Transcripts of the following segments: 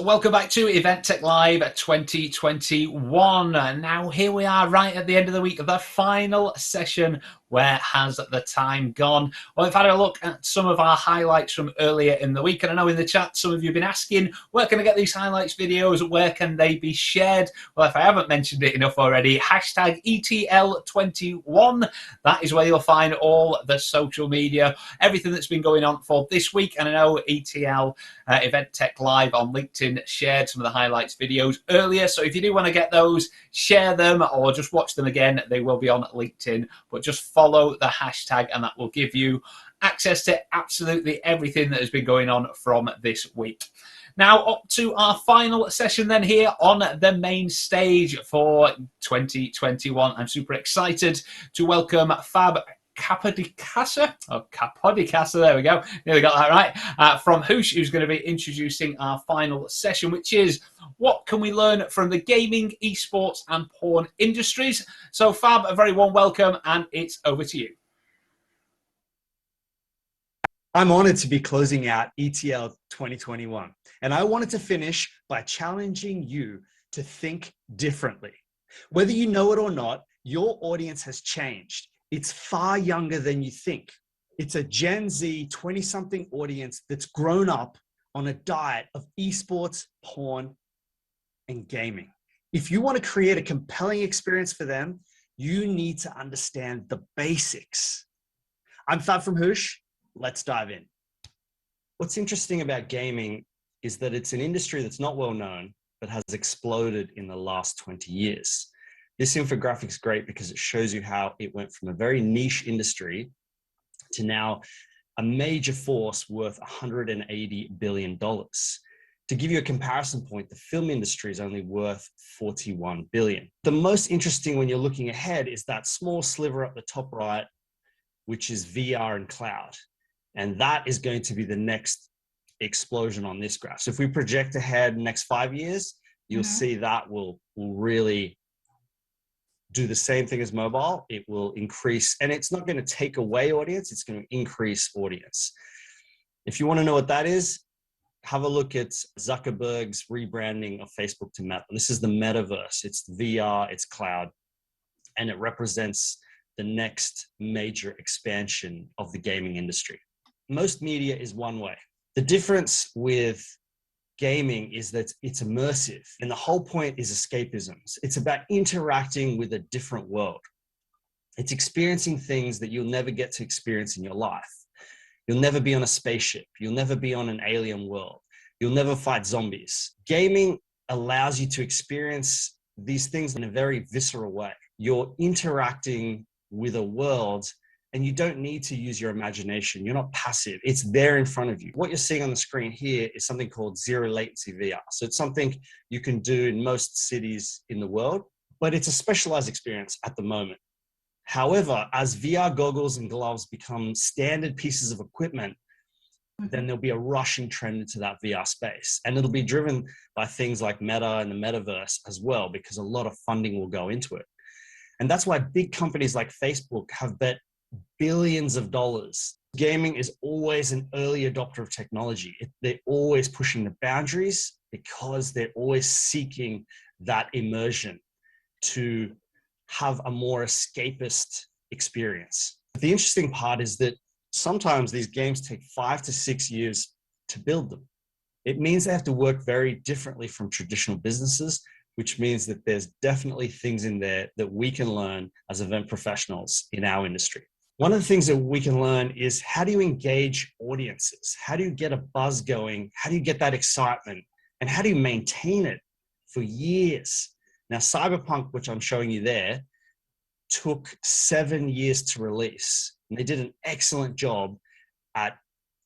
Welcome back to Event Tech Live 2021. Now here we are right at the end of the week, the final session. Where has the time gone? Well, I've had a look at some of our highlights from earlier in the week, and I know in the chat some of you have been asking, where can I get these highlights videos? Where can they be shared? Well, if I haven't mentioned it enough already, hashtag ETL21. That is where you'll find all the social media, everything that's been going on for this week. And I know ETL Event Tech Live on LinkedIn shared some of the highlights videos earlier. So if you do want to get those, share them or just watch them again. They will be on LinkedIn, but just follow the hashtag and that will give you access to absolutely everything that has been going on from this week. Now up to our final session then here on the main stage for 2021. I'm super excited to welcome Fab Capodicasa, there we go, nearly got that right, from Hoosh, who's going to be introducing our final session, which is what can we learn from the gaming, esports and porn industries. So Fab, a very warm welcome and it's over to you. I'm honored to be closing out ETL 2021, and I wanted to finish by challenging you to think differently. Whether you know it or not, your audience has changed. It's far younger than you think. It's a Gen Z 20-something audience that's grown up on a diet of esports, porn, and gaming. If you want to create a compelling experience for them, you need to understand the basics. I'm Fab from Hoosh. Let's dive in. What's interesting about gaming is that it's an industry that's not well known, but has exploded in the last 20 years. This infographic is great because it shows you how it went from a very niche industry to now a major force worth $180 billion. To give you a comparison point, the film industry is only worth $41 billion. The most interesting when you're looking ahead is that small sliver up the top right, which is VR and cloud. And that is going to be the next explosion on this graph. So if we project ahead next 5 years, you'll see that will really do the same thing as mobile. It will increase, and it's not going to take away audience, it's going to increase audience. If you want to know what that is, have a look at Zuckerberg's rebranding of Facebook to Meta. This is the metaverse. It's VR, it's cloud, and it represents the next major expansion of the gaming industry. Most media is one way. The difference with gaming is that it's immersive, and the whole point is escapism. It's about interacting with a different world. It's experiencing things that you'll never get to experience in your life. You'll never be on a spaceship. You'll never be on an alien world. You'll never fight zombies. Gaming allows you to experience these things in a very visceral way. You're interacting with a world and you don't need to use your imagination. You're not passive. It's there in front of you. What you're seeing on the screen here is something called zero latency VR. So it's something you can do in most cities in the world, but it's a specialized experience at the moment. However, as VR goggles and gloves become standard pieces of equipment, then there'll be a rushing trend into that VR space. And it'll be driven by things like Meta and the metaverse as well, because a lot of funding will go into it. And that's why big companies like Facebook have bet billions of dollars. Gaming is always an early adopter of technology. They're always pushing the boundaries because they're always seeking that immersion to have a more escapist experience. The interesting part is that sometimes these games take 5 to 6 years to build them. It means they have to work very differently from traditional businesses, which means that there's definitely things in there that we can learn as event professionals in our industry. One of the things that we can learn is, how do you engage audiences? How do you get a buzz going? How do you get that excitement? And how do you maintain it for years? Now, Cyberpunk, which I'm showing you there, took 7 years to release. And they did an excellent job at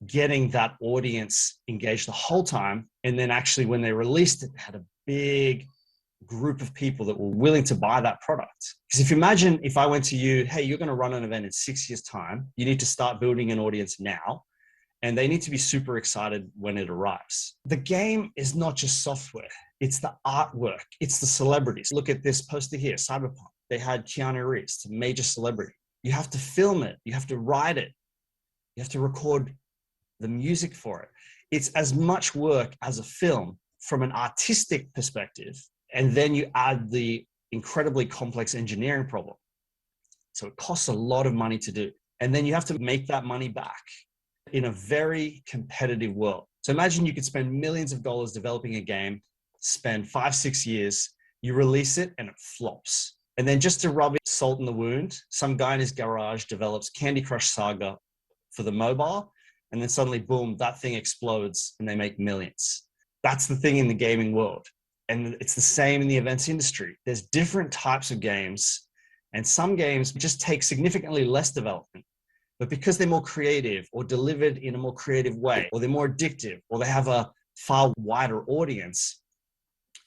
getting that audience engaged the whole time. And then actually when they released it, they had a big group of people that were willing to buy that product. Because if you imagine if I went to you, hey, you're going to run an event in 6 years' time, you need to start building an audience now, and they need to be super excited when it arrives. The game is not just software, it's the artwork, it's the celebrities. Look at this poster here, Cyberpunk. They had Keanu Reeves, a major celebrity. You have to film it, you have to write it, you have to record the music for it. It's as much work as a film from an artistic perspective, and then you add the incredibly complex engineering problem. So it costs a lot of money to do. And then you have to make that money back in a very competitive world. So imagine you could spend millions of dollars developing a game, spend 5-6 years, you release it and it flops. And then just to rub salt in the wound, some guy in his garage develops Candy Crush Saga for the mobile, and then suddenly, boom, that thing explodes and they make millions. That's the thing in the gaming world. And it's the same in the events industry. There's different types of games, and some games just take significantly less development. But because they're more creative or delivered in a more creative way, or they're more addictive, or they have a far wider audience,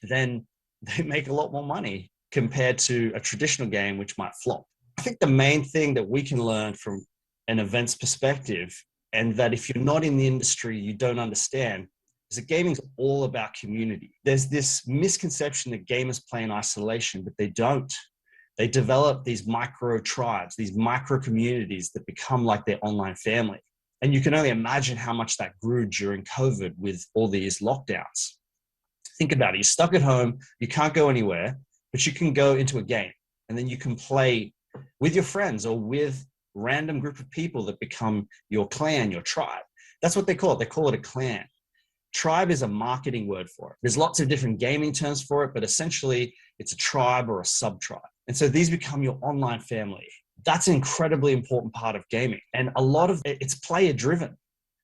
then they make a lot more money compared to a traditional game, which might flop. I think the main thing that we can learn from an events perspective, and that if you're not in the industry, you don't understand, is that gaming is all about community. There's this misconception that gamers play in isolation, but they don't. They develop these micro tribes, these micro communities that become like their online family. And you can only imagine how much that grew during COVID with all these lockdowns. Think about it. You're stuck at home, you can't go anywhere, but you can go into a game and then you can play with your friends or with random group of people that become your clan, your tribe. That's what they call it. They call it a clan. Tribe is a marketing word for it. There's lots of different gaming terms for it, but essentially it's a tribe or a sub-tribe. And so these become your online family. That's an incredibly important part of gaming. And a lot of it's player driven.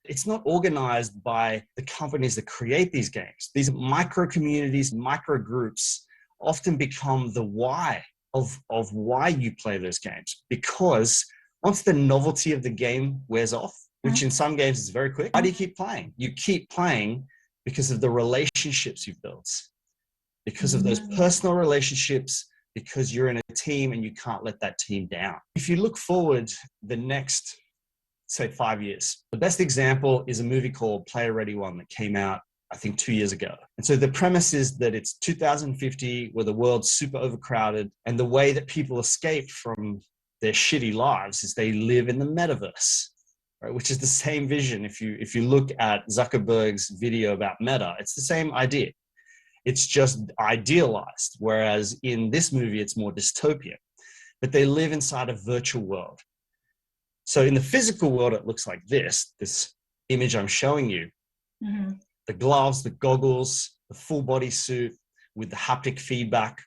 It's not organized by the companies that create these games. These micro communities, micro groups often become the why of why you play those games. Because once the novelty of the game wears off, which in some games is very quick, why do you keep playing? You keep playing because of the relationships you've built, because of those personal relationships, because you're in a team and you can't let that team down. If you look forward the next, say, 5 years, the best example is a movie called Player Ready One that came out, I think, 2 years ago. And so the premise is that it's 2050 where the world's super overcrowded, and the way that people escape from their shitty lives is they live in the metaverse, right? Which is the same vision. If you look at Zuckerberg's video about Meta, it's the same idea. It's just idealized, whereas in this movie, it's more dystopian. But they live inside a virtual world. So in the physical world, it looks like this image I'm showing you. Mm-hmm. The gloves, the goggles, the full body suit with the haptic feedback.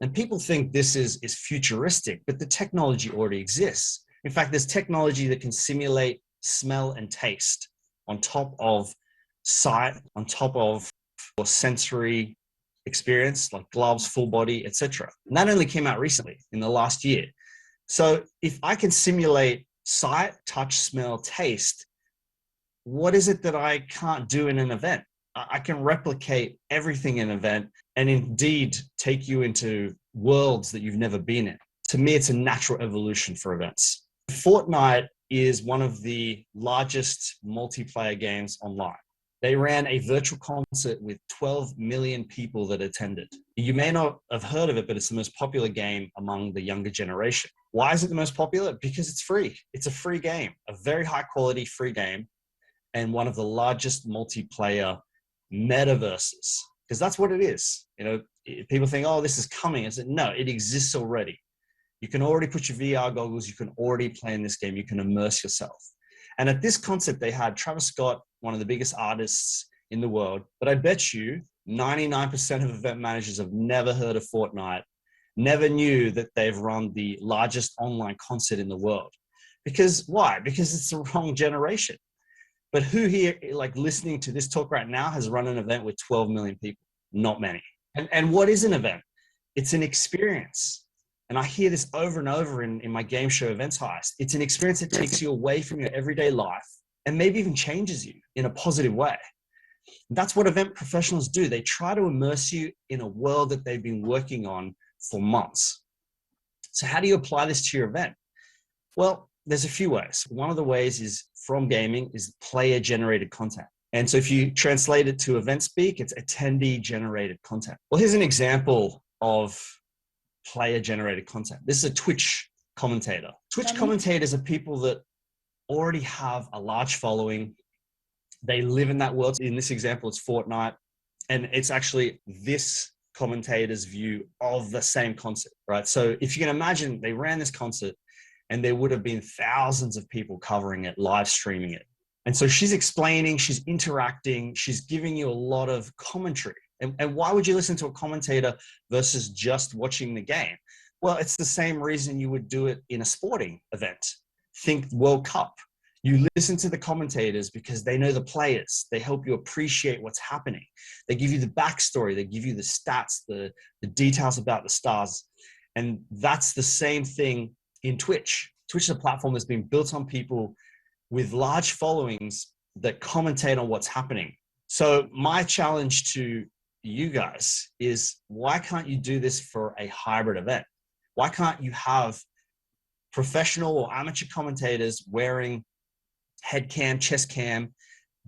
And people think this is futuristic, but the technology already exists. In fact, there's technology that can simulate smell and taste on top of sight, on top of your sensory experience, like gloves, full body, etc. And that only came out recently in the last year. So if I can simulate sight, touch, smell, taste, what is it that I can't do in an event? I can replicate everything in an event and indeed take you into worlds that you've never been in. To me, it's a natural evolution for events. Fortnite is one of the largest multiplayer games online. They ran a virtual concert with 12 million people that attended. You may not have heard of it, but it's the most popular game among the younger generation. Why is it the most popular? Because it's free. It's a free game, a very high quality free game, and one of the largest multiplayer metaverses, because that's what it is. You know, people think, oh, this is coming. I said, no, it exists already. You can already put your VR goggles. You can already play in this game. You can immerse yourself. And at this concert, they had Travis Scott, one of the biggest artists in the world. But I bet you 99% of event managers have never heard of Fortnite, never knew that they've run the largest online concert in the world. Because why? Because it's the wrong generation. But who here, like listening to this talk right now, has run an event with 12 million people? Not many. And what is an event? It's an experience. And I hear this over and over in my game show Events Heist. It's an experience that takes you away from your everyday life and maybe even changes you in a positive way. That's what event professionals do. They try to immerse you in a world that they've been working on for months. So how do you apply this to your event? Well, there's a few ways. One of the ways is from gaming is player-generated content. And so if you translate it to event speak, it's attendee-generated content. Well, here's an example of player-generated content. This is a Twitch commentator. Twitch commentators are people that already have a large following. They live in that world. In this example, it's Fortnite. And it's actually this commentator's view of the same concert, right? So if you can imagine, they ran this concert and there would have been thousands of people covering it, live streaming it. And so she's explaining, she's interacting, she's giving you a lot of commentary. And why would you listen to a commentator versus just watching the game? Well, it's the same reason you would do it in a sporting event. Think World Cup. You listen to the commentators because they know the players. They help you appreciate what's happening. They give you the backstory. They give you the stats, the details about the stars. And that's the same thing in Twitch. Twitch is a platform that's been built on people with large followings that commentate on what's happening. So my challenge to you guys is, why can't you do this for a hybrid event? Why can't you have professional or amateur commentators wearing head cam, chest cam,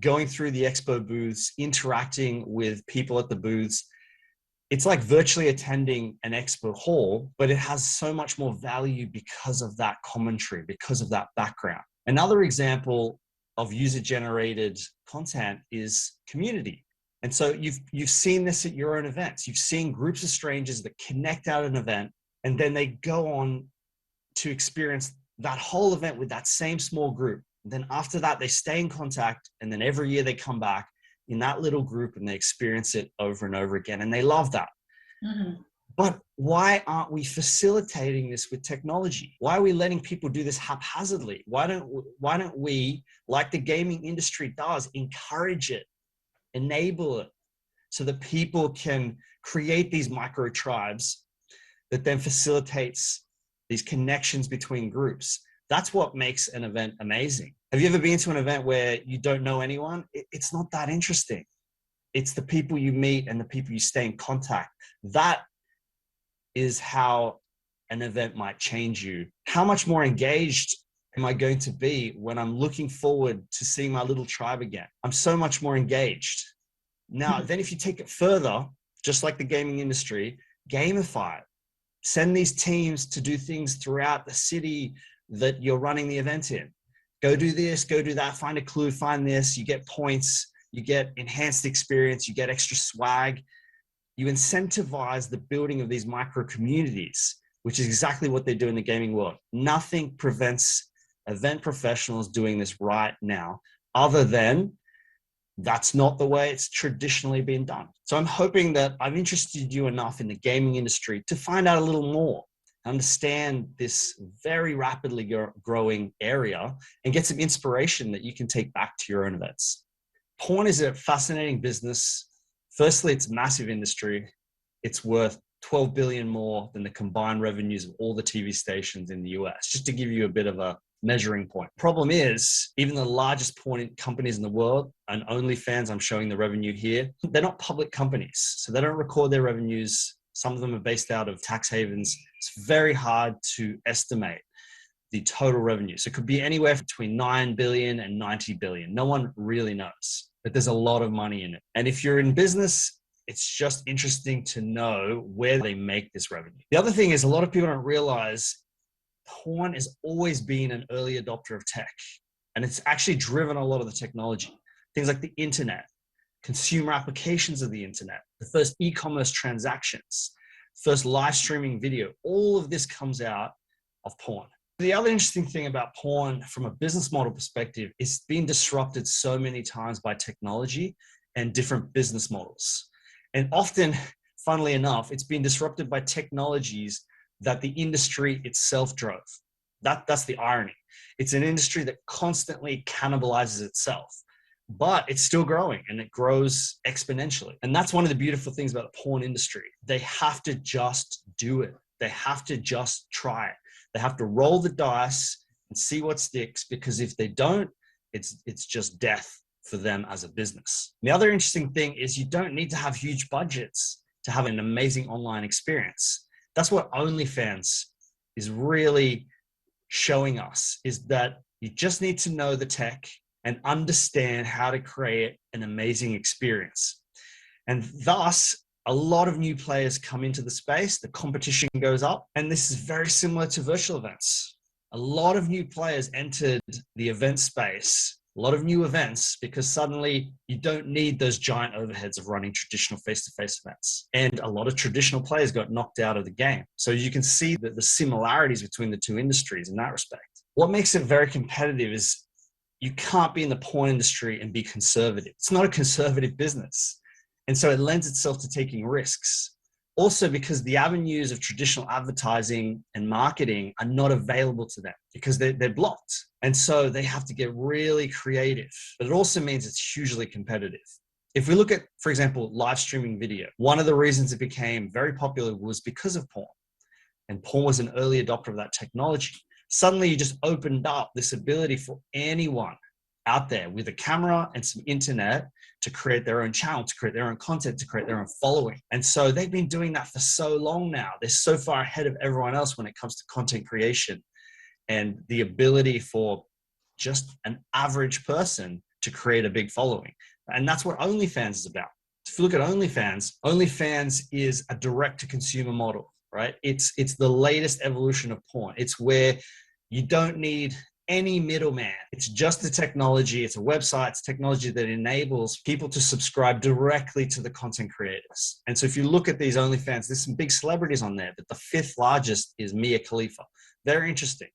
going through the expo booths, interacting with people at the booths? It's like virtually attending an expo hall, but it has so much more value because of that commentary, because of that background. Another example of user-generated content is community. And so you've seen this at your own events. You've seen groups of strangers that connect at an event, and then they go on to experience that whole event with that same small group. Then after that, they stay in contact, and then every year they come back in that little group and they experience it over and over again, and they love that. Mm-hmm. But why aren't we facilitating this with technology? Why are we letting people do this haphazardly? Why don't we, like the gaming industry does, encourage it, enable it, so that people can create these micro tribes that then facilitates these connections between groups? That's what makes an event amazing. Have you ever been to an event where you don't know anyone? It's not that interesting. It's the people you meet and the people you stay in contact. That is how an event might change you. How much more engaged am I going to be when I'm looking forward to seeing my little tribe again? I'm so much more engaged. Now, then if you take it further, just like the gaming industry, gamify it. Send these teams to do things throughout the city that you're running the event in. Go do this, go do that, find a clue, find this, you get points, you get enhanced experience, you get extra swag. You incentivize the building of these micro communities, which is exactly what they do in the gaming world. Nothing prevents event professionals doing this right now, other than that's not the way it's traditionally been done. So I'm hoping that I've interested you enough in the gaming industry to find out a little more, understand this very rapidly growing area, and get some inspiration that you can take back to your own events. Porn is a fascinating business. Firstly, it's a massive industry. It's worth 12 billion more than the combined revenues of all the TV stations in the US, just to give you a bit of a measuring point. Problem is, even the largest porn companies in the world, and OnlyFans, I'm showing the revenue here, they're not public companies. So they don't record their revenues. Some of them are based out of tax havens. It's very hard to estimate the total revenue. So it could be anywhere between 9 billion and 90 billion. No one really knows, but there's a lot of money in it. And if you're in business, it's just interesting to know where they make this revenue. The other thing is, a lot of people don't realize porn has always been an early adopter of tech, and it's actually driven a lot of the technology. Things like the internet, consumer applications of the internet, the first e-commerce transactions, first live streaming video, all of this comes out of porn. The other interesting thing about porn from a business model perspective is it's been disrupted so many times by technology and different business models. And often, funnily enough, it's been disrupted by technologies that the industry itself drove. That's the irony. It's an industry that constantly cannibalizes itself, but it's still growing, and it grows exponentially. And that's one of the beautiful things about the porn industry. They have to just do it. They have to just try it. They have to roll the dice and see what sticks, because if they don't, it's just death for them as a business. The other interesting thing is, you don't need to have huge budgets to have an amazing online experience. That's what OnlyFans is really showing us, is that you just need to know the tech and understand how to create an amazing experience. And thus, a lot of new players come into the space, the competition goes up, and this is very similar to virtual events. A lot of new players entered the event space a lot of new events, because suddenly you don't need those giant overheads of running traditional face-to-face events. And a lot of traditional players got knocked out of the game. So you can see that the similarities between the two industries in that respect. What makes it very competitive is you can't be in the porn industry and be conservative. It's not a conservative business. And so it lends itself to taking risks. Also, because the avenues of traditional advertising and marketing are not available to them because they're blocked. And so they have to get really creative. But it also means it's hugely competitive. If we look at, for example, live streaming video, one of the reasons it became very popular was because of porn. And porn was an early adopter of that technology. Suddenly you just opened up this ability for anyone out there with a camera and some internet to create their own channel, to create their own content, to create their own following. And so they've been doing that for so long now. They're so far ahead of everyone else when it comes to content creation and the ability for just an average person to create a big following. And that's what OnlyFans is about. If you look at OnlyFans, OnlyFans is a direct-to-consumer model, right? It's the latest evolution of porn. It's where you don't need any middleman. It's just the technology. It's a website. It's technology that enables people to subscribe directly to the content creators. And so if you look at these OnlyFans, there's some big celebrities on there, but the fifth largest is Mia Khalifa. Very interesting.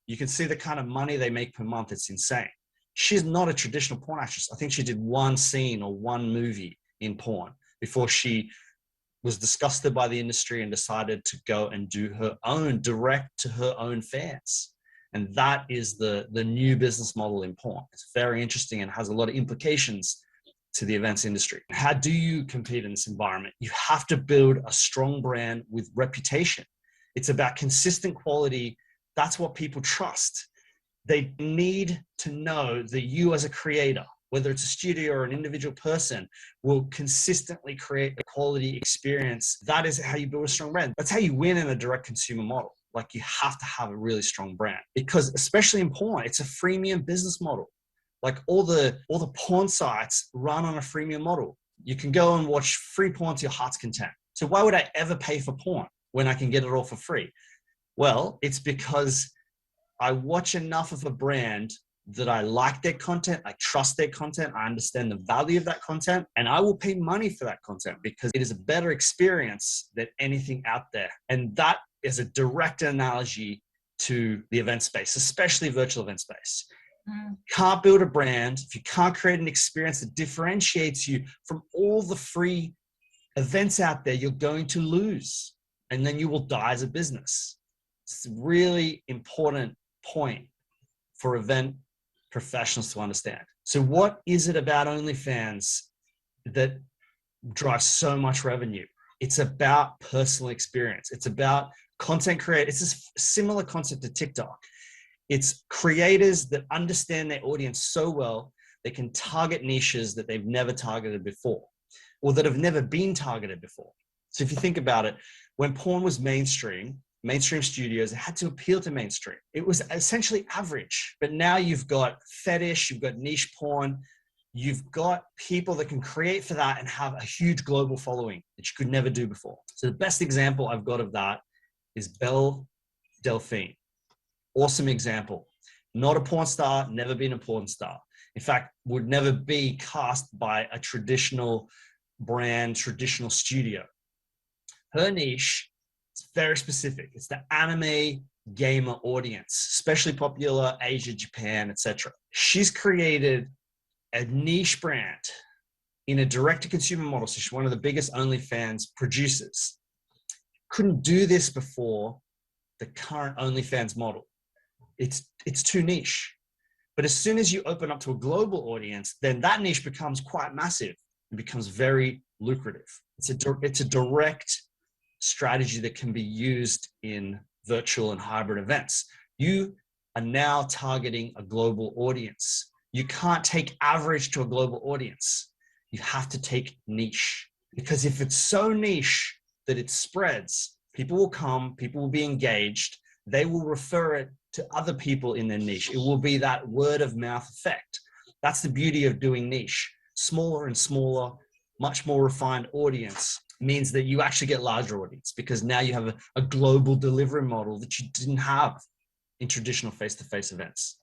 You can see the kind of money they make per month. It's insane. She's not a traditional porn actress. I think she did one scene or one movie in porn before she was disgusted by the industry and decided to go and do her own, direct to her own fans. And that is the new business model in porn. It's very interesting and has a lot of implications to the events industry. How do you compete in this environment? You have to build a strong brand with reputation. It's about consistent quality. That's what people trust. They need to know that you as a creator, whether it's a studio or an individual person, will consistently create a quality experience. That is how you build a strong brand. That's how you win in a direct consumer model. Like, you have to have a really strong brand, because especially in porn, it's a freemium business model. Like all the porn sites run on a freemium model. You can go and watch free porn to your heart's content. So why would I ever pay for porn when I can get it all for free? Well, it's because I watch enough of a brand that I like their content, I trust their content, I understand the value of that content, and I will pay money for that content because it is a better experience than anything out there. And that is a direct analogy to the event space, especially virtual event space. You can't build a brand if you can't create an experience that differentiates you from all the free events out there. You're going to lose, and then you will die as a business. It's a really important point for event professionals to understand. So what is it about OnlyFans that drives so much revenue? It's about personal experience. It's about content create. It's a similar concept to TikTok. It's creators that understand their audience so well, they can target niches that they've never targeted before, or that have never been targeted before. So if you think about it, when porn was mainstream studios had to appeal to mainstream. It was essentially average. But now you've got fetish, you've got niche porn, you've got people that can create for that and have a huge global following that you could never do before. So the best example I've got of that is Belle Delphine. Awesome example. Not a porn star, never been a porn star. In fact, would never be cast by a traditional brand, traditional studio. Her niche is very specific. It's the anime gamer audience, especially popular Asia, Japan, etc. She's created a niche brand in a direct-to-consumer model. So she's one of the biggest OnlyFans producers. Couldn't do this before the current OnlyFans model. It's too niche. But as soon as you open up to a global audience, then that niche becomes quite massive. It becomes very lucrative. It's a direct strategy that can be used in virtual and hybrid events. You are now targeting a global audience. You can't take average to a global audience. You have to take niche, because if it's so niche that it spreads, people will come, people will be engaged, they will refer it to other people in their niche. It will be that word of mouth effect. That's the beauty of doing niche. Smaller and smaller, much more refined audience means that you actually get larger audience, because now you have a global delivery model that you didn't have in traditional face-to-face events.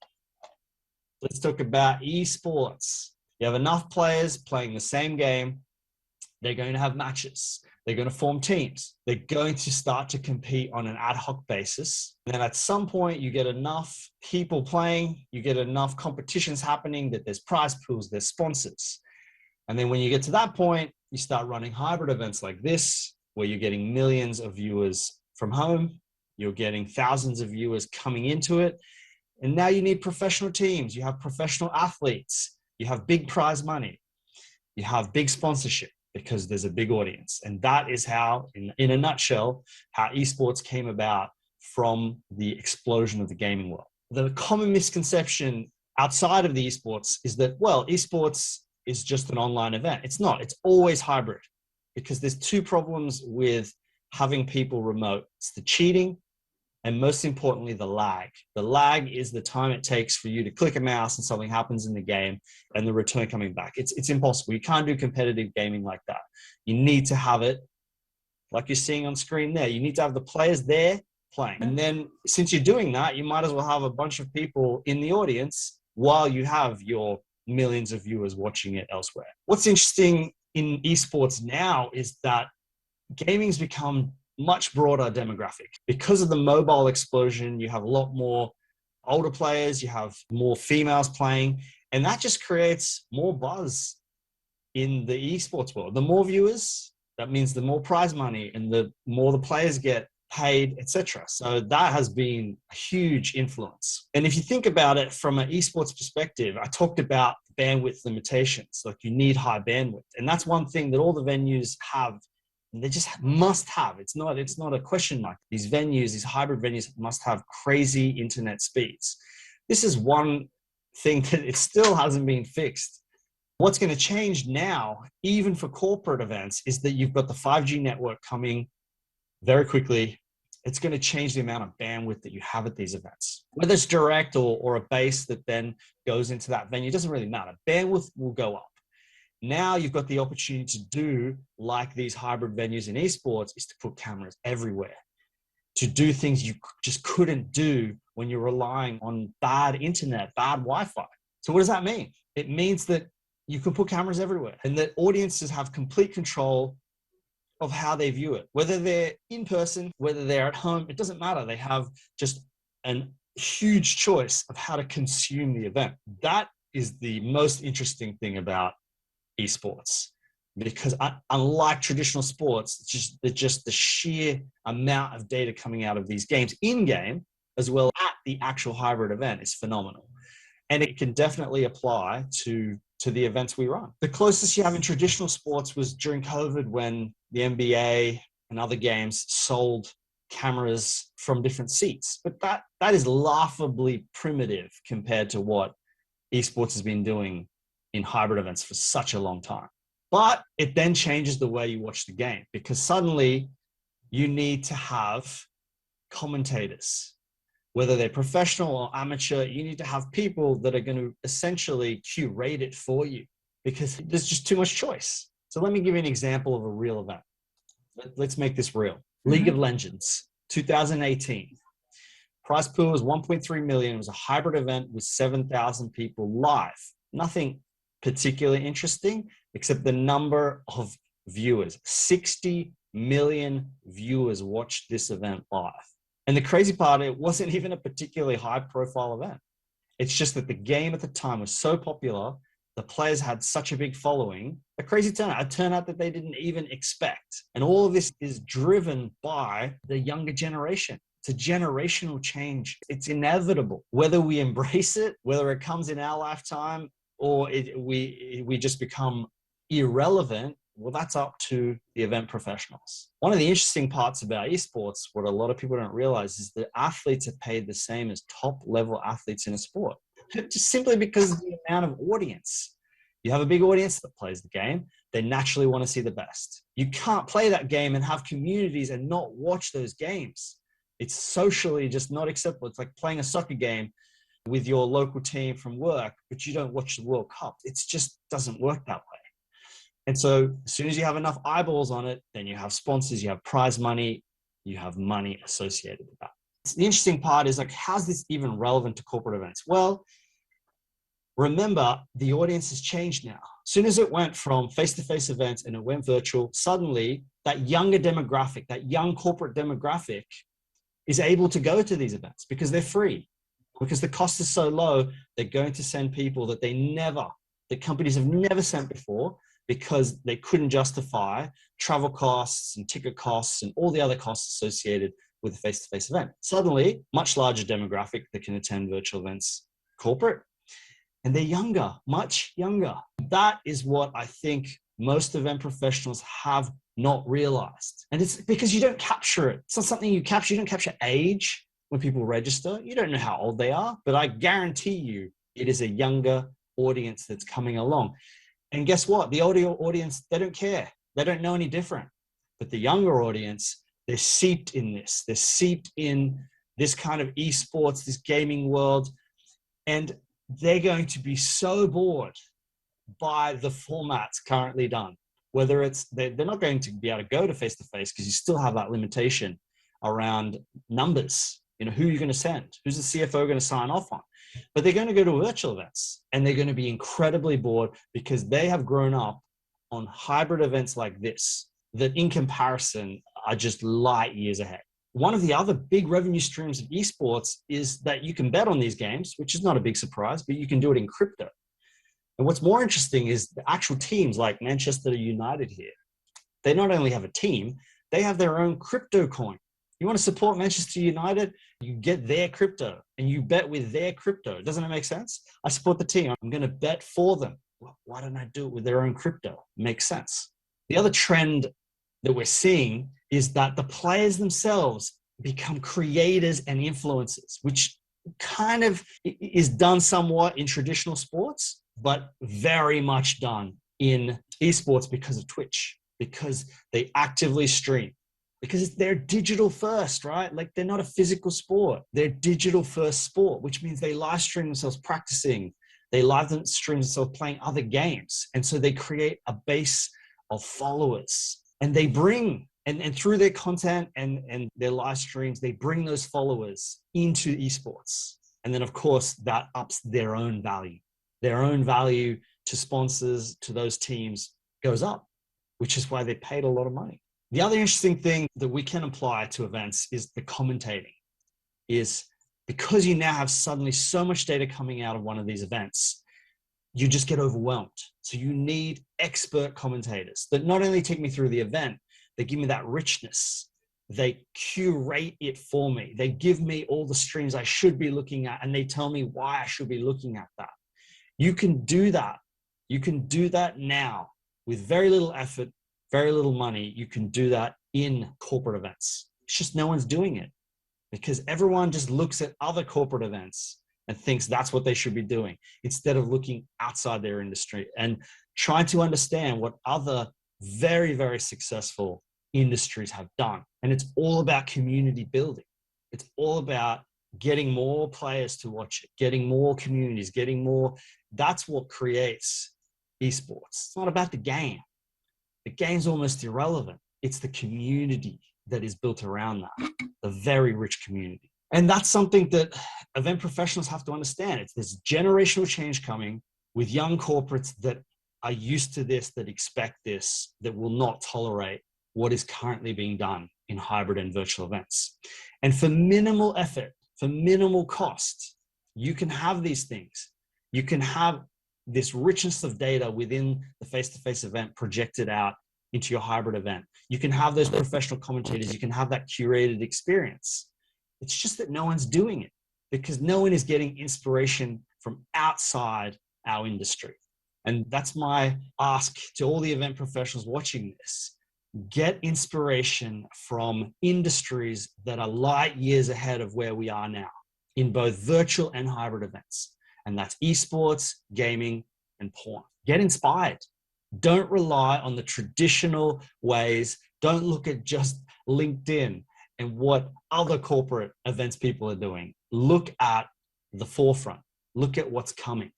Let's talk about esports. You have enough players playing the same game. They're going to have matches. They're going to form teams. They're going to start to compete on an ad hoc basis. And then at some point, you get enough people playing, you get enough competitions happening that there's prize pools, there's sponsors. And then when you get to that point, you start running hybrid events like this, where you're getting millions of viewers from home. You're getting thousands of viewers coming into it. And now you need professional teams. You have professional athletes. You have big prize money. You have big sponsorship because there's a big audience. And that is how, in a nutshell, how esports came about from the explosion of the gaming world. The common misconception outside of the esports is that, well, esports is just an online event. It's not. It's always hybrid, because there's two problems with having people remote. It's the cheating, and most importantly, the lag. The lag is the time it takes for you to click a mouse and something happens in the game and the return coming back. It's impossible. You can't do competitive gaming like that. You need to have it like you're seeing on screen there. You need to have the players there playing. And then since you're doing that, you might as well have a bunch of people in the audience while you have your millions of viewers watching it elsewhere. What's interesting in esports now is that gaming's become much broader demographic. Because of the mobile explosion, you have a lot more older players, you have more females playing, and that just creates more buzz in the esports world. The more viewers, that means the more prize money and the more the players get paid, etc. So that has been a huge influence. And if you think about it from an esports perspective, I talked about bandwidth limitations, like you need high bandwidth. And that's one thing that all the venues have. They just must have. It's not a question mark. These venues, these hybrid venues must have crazy internet speeds. This is one thing that it still hasn't been fixed. What's going to change now, even for corporate events, is that you've got the 5G network coming very quickly. It's going to change the amount of bandwidth that you have at these events. Whether it's direct or a base that then goes into that venue, it doesn't really matter. Bandwidth will go up. Now you've got the opportunity to do like these hybrid venues in esports, is to put cameras everywhere, to do things you just couldn't do when you're relying on bad internet, bad Wi-Fi. So what does that mean? It means that you can put cameras everywhere and that audiences have complete control of how they view it. Whether they're in person, whether they're at home, it doesn't matter. They have just a huge choice of how to consume the event. That is the most interesting thing about esports, because unlike traditional sports, just the sheer amount of data coming out of these games in game as well at the actual hybrid event is phenomenal, and it can definitely apply to the events we run. The closest you have in traditional sports was during COVID, when the NBA and other games sold cameras from different seats, but that is laughably primitive compared to what esports has been doing in hybrid events for such a long time. But it then changes the way you watch the game, because suddenly you need to have commentators, whether they're professional or amateur. You need to have people that are going to essentially curate it for you, because there's just too much choice. So let me give you an example of a real event. Let's make this real. League of Legends, 2018. Prize pool was 1.3 million. It was a hybrid event with 7,000 people live. Nothing particularly interesting, except the number of viewers. 60 million viewers watched this event live. And the crazy part, it wasn't even a particularly high profile event. It's just that the game at the time was so popular, the players had such a big following, a crazy turnout, a turnout that they didn't even expect. And all of this is driven by the younger generation. It's a generational change. It's inevitable. Whether we embrace it, whether it comes in our lifetime, or we just become irrelevant, well, that's up to the event professionals. One of the interesting parts about esports, what a lot of people don't realize, is that athletes are paid the same as top level athletes in a sport, just simply because of the amount of audience. You have a big audience that plays the game. They naturally want to see the best. You can't play that game and have communities and not watch those games. It's socially just not acceptable. It's like playing a soccer game with your local team from work, but you don't watch the World Cup. It just doesn't work that way. And so as soon as you have enough eyeballs on it, then you have sponsors, you have prize money, you have money associated with that. The interesting part is, like, how's this even relevant to corporate events? Well, Remember, the audience has changed now. As soon as it went from face-to-face events and it went virtual, suddenly that younger demographic, that young corporate demographic is able to go to these events because they're free, because the cost is so low. They're going to send people that companies have never sent before because they couldn't justify travel costs and ticket costs and all the other costs associated with a face-to-face event. Suddenly, much larger demographic that can attend virtual events, corporate, and they're younger, much younger. That is what I think most event professionals have not realized. And it's because you don't capture it. It's not something you capture. You don't capture age when people register. You don't know how old they are, but I guarantee you it is a younger audience that's coming along. And guess what? The older audience, they don't care. They don't know any different. But the younger audience, they're seeped in this. They're seeped in this kind of esports, this gaming world. And they're going to be so bored by the formats currently done. Whether it's, they're not going to be able to go to face-to-face because you still have that limitation around numbers. You know, who are you going to send? Who's the CFO going to sign off on? But they're going to go to virtual events and they're going to be incredibly bored because they have grown up on hybrid events like this that in comparison are just light years ahead. One of the other big revenue streams of esports is that you can bet on these games, which is not a big surprise, but you can do it in crypto. And what's more interesting is the actual teams like Manchester United here. They not only have a team, they have their own crypto coin. You want to support Manchester United, you get their crypto and you bet with their crypto. Doesn't it make sense? I support the team. I'm going to bet for them. Well, why don't I do it with their own crypto? Makes sense. The other trend that we're seeing is that the players themselves become creators and influencers, which kind of is done somewhat in traditional sports, but very much done in esports because of Twitch, because they actively stream, because they're digital first, right? Like they're not a physical sport. They're digital first sport, which means they live stream themselves practicing. They live stream themselves playing other games. And so they create a base of followers and they bring, and through their content and their live streams, they bring those followers into esports. And then of course that ups their own value. Their own value to sponsors, to those teams goes up, which is why they paid a lot of money. The other interesting thing that we can apply to events is the commentating. Is because you now have suddenly so much data coming out of one of these events, you just get overwhelmed. So you need expert commentators that not only take me through the event, they give me that richness. They curate it for me. They give me all the streams I should be looking at, and they tell me why I should be looking at that. You can do that. You can do that now with very little effort, very little money. You can do that in corporate events. It's just no one's doing it because everyone just looks at other corporate events and thinks that's what they should be doing instead of looking outside their industry and trying to understand what other very, very successful industries have done. And it's all about community building. It's all about getting more players to watch it, getting more communities, getting more. That's what creates esports. It's not about the game. The game's almost irrelevant. It's the community that is built around that, a very rich community. And that's something that event professionals have to understand. It's this generational change coming with young corporates that are used to this, that expect this, that will not tolerate what is currently being done in hybrid and virtual events. And for minimal effort, for minimal cost, you can have these things. You can have this richness of data within the face-to-face event projected out into your hybrid event. You can have those professional commentators. You can have that curated experience. It's just that no one's doing it because no one is getting inspiration from outside our industry. And that's my ask to all the event professionals watching this. Get inspiration from industries that are light years ahead of where we are now in both virtual and hybrid events. And that's esports, gaming, and porn. Get inspired. Don't rely on the traditional ways. Don't look at just LinkedIn and what other corporate events people are doing. Look at the forefront. Look at what's coming.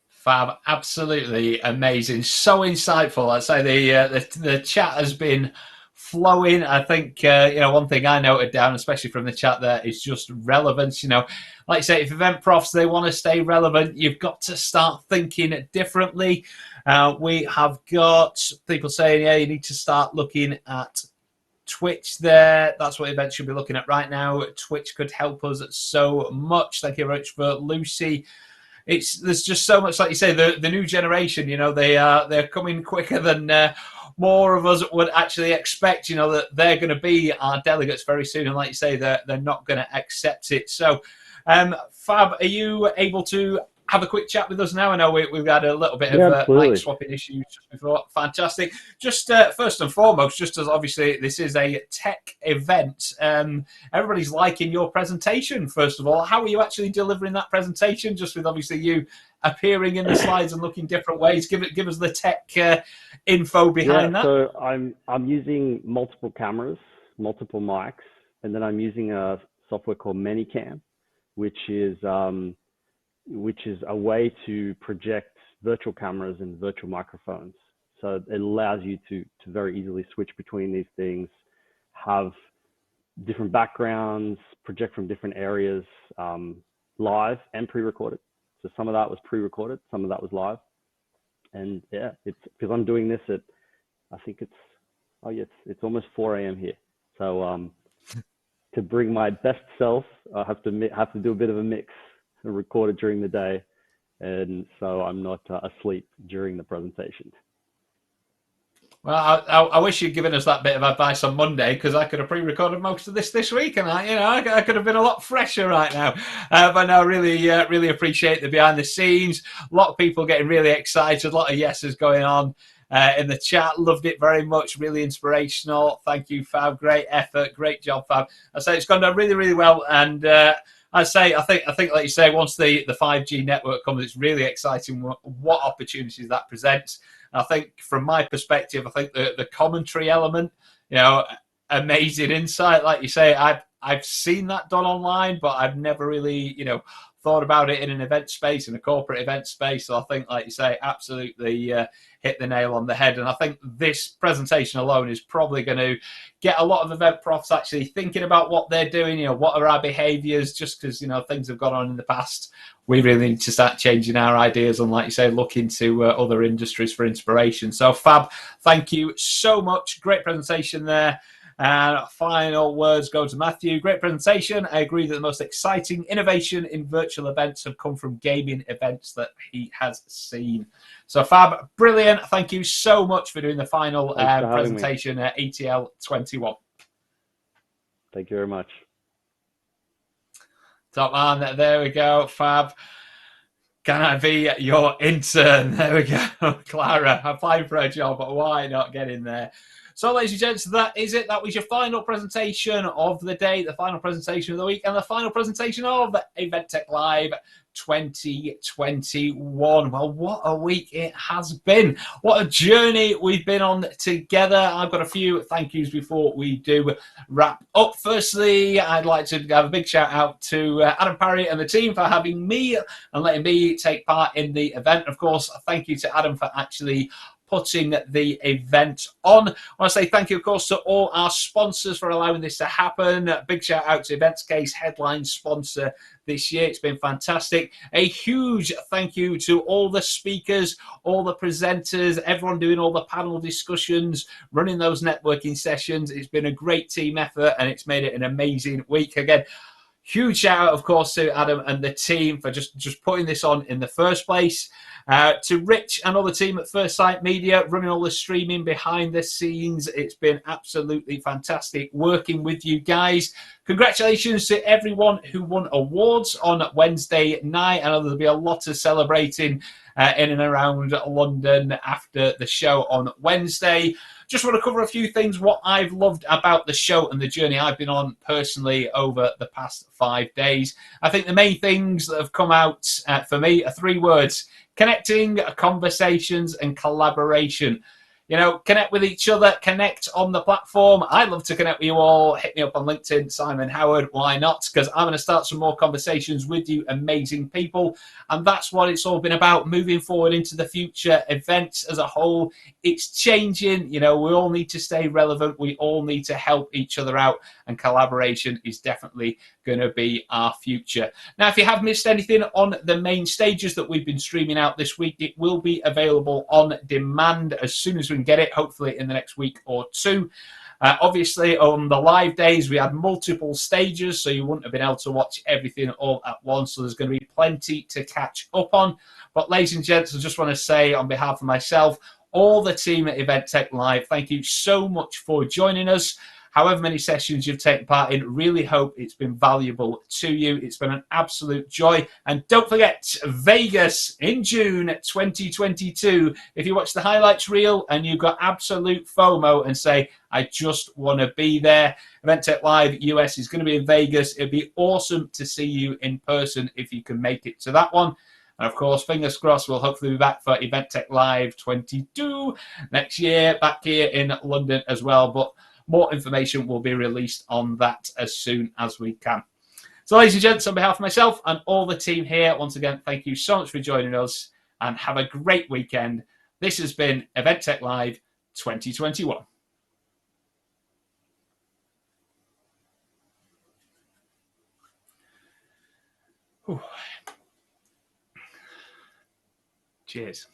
Fab, absolutely amazing, so insightful. I'd say the chat has been flowing. I think, one thing I noted down, especially from the chat there, is just relevance. Like I say, if event profs, they want to stay relevant, you've got to start thinking differently. We have got people saying, yeah, you need to start looking at Twitch there. That's what events should be looking at right now. Twitch could help us so much. Thank you very much for Lucy. There's just so much, like you say, the new generation, they're coming quicker than more of us would actually expect, that they're going to be our delegates very soon. And like you say, they're not going to accept it. So, Fab, are you able to have a quick chat with us now? I know we've had a little bit of mic swapping issues just before. Fantastic. Just first and foremost, just as obviously this is a tech event, everybody's liking your presentation, first of all. How are you actually delivering that presentation, just with obviously you appearing in the slides and looking different ways? Give us the tech info behind that. So I'm using multiple cameras, multiple mics, and then I'm using a software called ManyCam, which is a way to project virtual cameras and virtual microphones. So it allows you to very easily switch between these things, have different backgrounds, project from different areas, live and pre-recorded. So some of that was pre-recorded, some of that was live. And yeah, it's because I'm doing this at, I think it's almost 4 a.m. here. So to bring my best self, I have to do a bit of a mix and record it during the day, and so I'm not asleep during the presentation. Well, I wish you'd given us that bit of advice on Monday, because I could have pre-recorded most of this week, and I could have been a lot fresher right now. But no, really appreciate the behind the scenes. A lot of people getting really excited. A lot of yeses going on in the chat. Loved it very much. Really inspirational. Thank you, Fab. Great effort. Great job, Fab. I say it's gone down really well, and I think, like you say, once the 5G network comes, it's really exciting what opportunities that presents. I think from my perspective, I think the commentary element, amazing insight. Like you say, I've seen that done online, but I've never really, thought about it in an event space, in a corporate event space. So I think, like you say, absolutely hit the nail on the head. And I think this presentation alone is probably going to get a lot of event profs actually thinking about what they're doing. What are our behaviors? Just because, things have gone on in the past, we really need to start changing our ideas and, like you say, look into other industries for inspiration. So Fab, thank you so much. Great presentation there. And final words go to Matthew. Great presentation. I agree that the most exciting innovation in virtual events have come from gaming events that he has seen. So Fab, brilliant. Thank you so much for doing the final presentation at ETL 21. Thank you very much. Top man, there we go, Fab. Can I be your intern? There we go. Clara, applying for a job, but why not get in there? So, ladies and gents, that is it. That was your final presentation of the day, the final presentation of the week, and the final presentation of Event Tech Live 2021. Well, what a week it has been. What a journey we've been on together. I've got a few thank yous before we do wrap up. Firstly, I'd like to have a big shout out to Adam Parry and the team for having me and letting me take part in the event. Of course, thank you to Adam for actually putting the event on. I want to say thank you, of course, to all our sponsors for allowing this to happen. Big shout out to EventsCase, headline sponsor this year. It's been fantastic. A huge thank you to all the speakers, all the presenters, everyone doing all the panel discussions, running those networking sessions. It's been a great team effort, and it's made it an amazing week. Again, huge shout out, of course, to Adam and the team for just putting this on in the first place. To Rich and all the team at firstsight.media, running all the streaming behind the scenes. It's been absolutely fantastic working with you guys. Congratulations to everyone who won awards on Wednesday night. I know there'll be a lot of celebrating in and around London after the show on Wednesday. Just want to cover a few things, what I've loved about the show and the journey I've been on personally over the past 5 days. I think the main things that have come out for me are 3 words: connecting, conversations, and collaboration. connect with each other, connect on the platform. I'd love to connect with you all. Hit me up on LinkedIn, Simon Howard. Why not? Because I'm going to start some more conversations with you amazing people. And that's what it's all been about, moving forward into the future. Events as a whole, it's changing. We all need to stay relevant. We all need to help each other out. And collaboration is definitely going to be our future. Now, if you have missed anything on the main stages that we've been streaming out this week, it will be available on demand as soon as we can get it, hopefully in the next week or two. Obviously, on the live days, we had multiple stages, so you wouldn't have been able to watch everything all at once. So there's going to be plenty to catch up on. But ladies and gents, I just want to say on behalf of myself, all the team at Event Tech Live, thank you so much for joining us. However many sessions you've taken part in, really hope it's been valuable to you. It's been an absolute joy. And don't forget, Vegas in June 2022. If you watch the highlights reel and you've got absolute FOMO and say, I just want to be there, Event Tech Live US is going to be in Vegas. It'd be awesome to see you in person if you can make it to that one. And of course, fingers crossed, we'll hopefully be back for Event Tech Live 22 next year, back here in London as well. But more information will be released on that as soon as we can. So, ladies and gents, on behalf of myself and all the team here, once again, thank you so much for joining us and have a great weekend. This has been Event Tech Live 2021. Whew. Cheers.